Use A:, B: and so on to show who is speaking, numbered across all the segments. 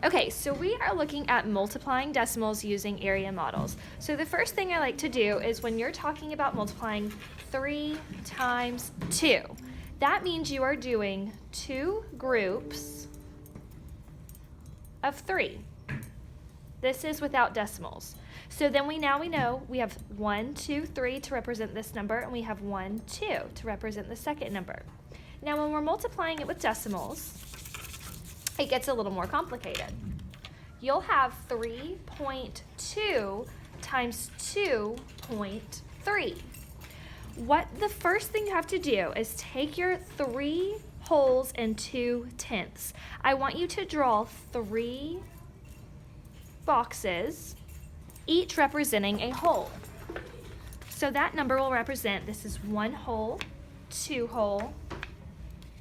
A: Okay, so we are looking at multiplying decimals using area models. So the first thing I like to do is when you're talking about multiplying 3 times 2, that means you are doing 2 groups of 3. This is without decimals. So then we know we have 1, 2, 3 to represent this number, and we have 1, 2 to represent the second number. Now when we're multiplying it with decimals, it gets a little more complicated. You'll have 3.2 times 2.3. What the first thing you have to do is take your 3 wholes and 2 tenths. I want you to draw 3 boxes, each representing a whole. So that number will represent, this is 1 whole, 2 whole,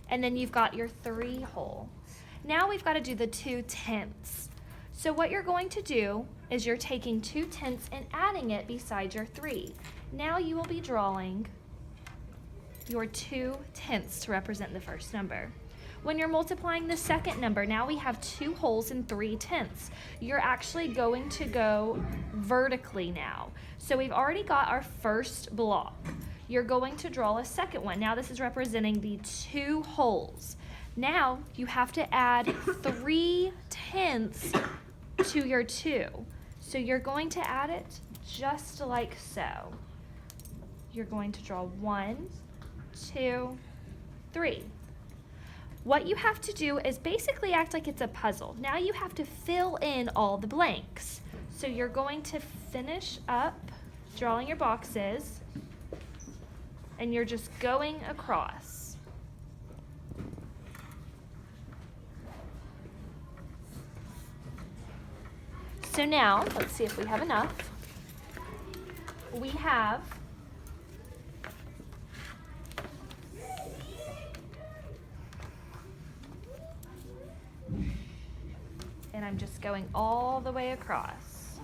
A: and then you've got your 3 whole. Now we've got to do the 2 tenths. So what you're going to do is you're taking 2 tenths and adding it beside your 3. Now you will be drawing your 2 tenths to represent the first number. When you're multiplying the second number, now we have 2 wholes and 3 tenths. You're actually going to go vertically now. So we've already got our first block. You're going to draw a second one. Now this is representing the 2 wholes. Now you have to add 3 tenths to your 2. So you're going to add it just like so. You're going to draw 1, 2, 3. What you have to do is basically act like it's a puzzle. Now you have to fill in all the blanks. So you're going to finish up drawing your boxes, and you're just going across. So now, let's see if we have enough. We have and I'm just going all the way across.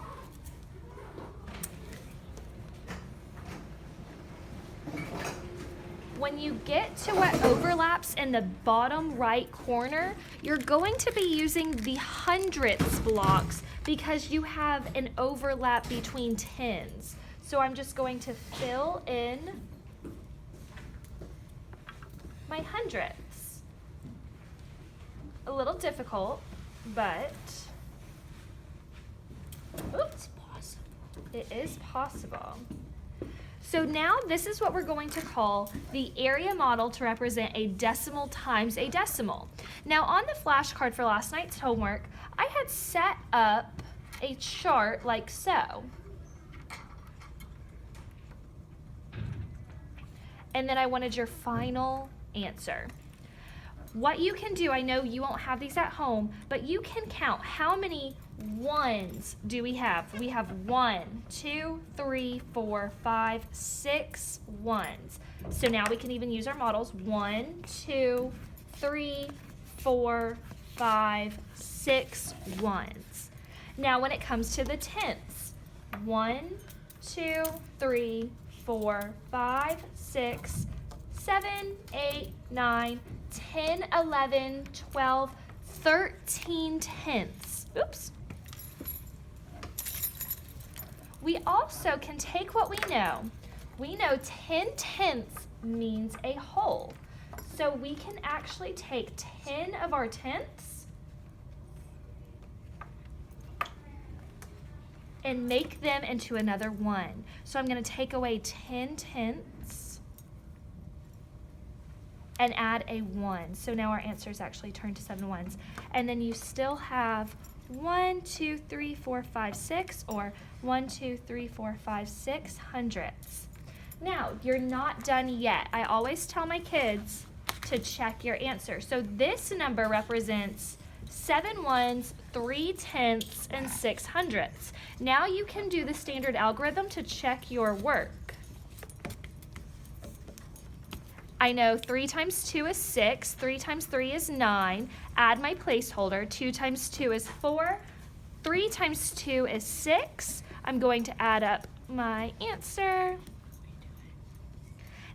A: When you get to what overlaps in the bottom right corner, you're going to be using the hundredths blocks because you have an overlap between tens. So I'm just going to fill in my hundredths. A little difficult, but oops, it is possible. So now this is what we're going to call the area model to represent a decimal times a decimal. Now on the flashcard for last night's homework, I had set up a chart like so. And then I wanted your final answer. What you can do, I know you won't have these at home, but you can count how many ones do we have? We have 1, 2, 3, 4, 5, 6 ones. So now we can even use our models. 1, 2, 3, 4, 5, 6 ones. Now when it comes to the tenths, 1, 2, 3, 4, 5, 6, 7, 8, 9, 10, 11, 12, 13 tenths. Oops. We also can take what we know. We know 10 tenths means a whole. So we can actually take 10 of our tenths and make them into another 1. So I'm going to take away 10 tenths and add a 1. So now our answers actually turn to 7 ones. And then you still have 1, 2, 3, 4, 5, 6, or 1, 2, 3, 4, 5, 6 hundredths. Now, you're not done yet. I always tell my kids to check your answer. So this number represents 7 ones, 3 tenths, and 6 hundredths. Now you can do the standard algorithm to check your work. I know 3 times 2 is 6, 3 times 3 is 9, add my placeholder, 2 times 2 is 4, 3 times 2 is 6, I'm going to add up my answer.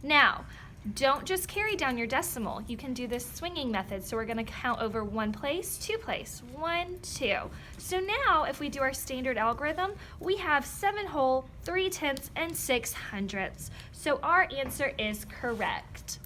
A: Now, Don't just carry down your decimal. You can do this swinging method. So we're going to count over 1 place, 2 place, 1, 2. So now if we do our standard algorithm, we have 7 whole, 3 tenths, and 6 hundredths. So our answer is correct.